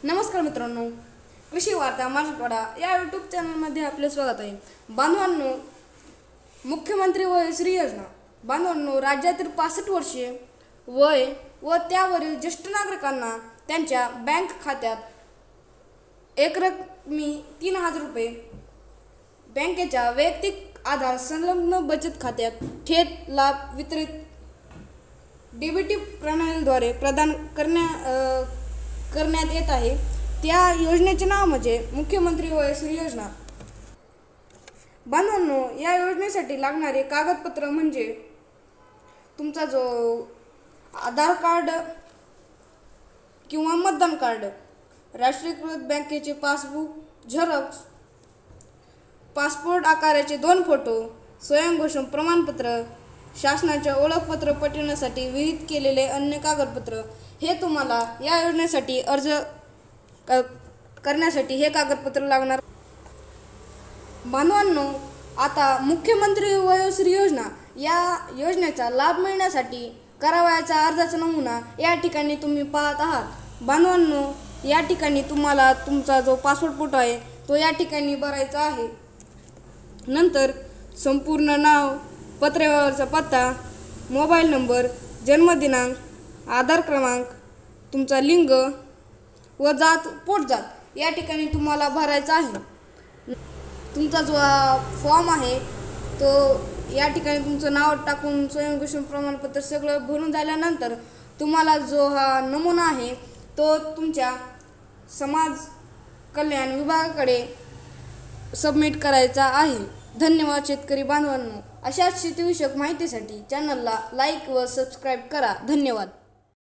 नमस्कार मित्रांनो, कृषी वार्ता मराठवाडा या यूट्यूब चॅनलमध्ये आपले स्वागत आहे. बांधवांनो, मुख्यमंत्री वय श्री योजना. बांधवांनो, राज्यातील 65 वर्षे वय व त्यावरील ज्येष्ठ नागरिकांना त्यांच्या बँक खात्यात एकरकमी 3000 रुपये बँकेच्या वैयक्तिक आधार संलग्न बचत खात्यात थेट लाभ वितरित डीबीटी प्रणालीद्वारे प्रदान करण्यात येत आहे. त्या योजनेचे नाव म्हणजे मुख्यमंत्री वय श्री योजना. बांधवांनो, या योजनेसाठी लागणारे कागदपत्र म्हणजे तुमचा जो आधार कार्ड किंवा मतदान कार्ड, राष्ट्रीयकृत बँकेचे पासबुक झेरॉक्स, पासपोर्ट आकाराचे 2 फोटो, स्वयंघोषण प्रमाणपत्र, शासनाचे ओळखपत्र पटविण्यासाठी विहित केलेले अन्य कागदपत्र. हे तुम्हाला या योजनेसाठी अर्ज करण्यासाठी हे कागदपत्र लागणार. बांधवांनो, आता मुख्यमंत्री वयोश्री योजना या योजनेचा लाभ मिळण्यासाठी करावयाचा अर्जाचा नमुना या ठिकाणी तुम्ही पाहत आहात. बांधवांनो, या ठिकाणी तुम्हाला तुमचा जो पासपोर्ट फोटो आहे तो या ठिकाणी भरायचा आहे. नंतर संपूर्ण नाव, पत्रव्यवहाराचा पत्ता, मोबाईल नंबर, जन्मदिनांक, आधार क्रमांक, तुमचा लिंग व जात, पोटजात या ठिकाणी तुम्हाला भरायचा आहे. तुमचा जो फॉर्म आहे तो या ठिकाणी तुमचं नाव टाकून स्वयंघोषण प्रमाणपत्र सगळं भरून झाल्यानंतर तुम्हाला जो हा नमुना आहे तो तुमच्या समाज कल्याण विभागाकडे सबमिट करायचा आहे. धन्यवाद शेतकरी बांधवांनो. अशाच शेतीविषयक माहितीसाठी चॅनलला लाईक व सबस्क्राईब करा. धन्यवाद.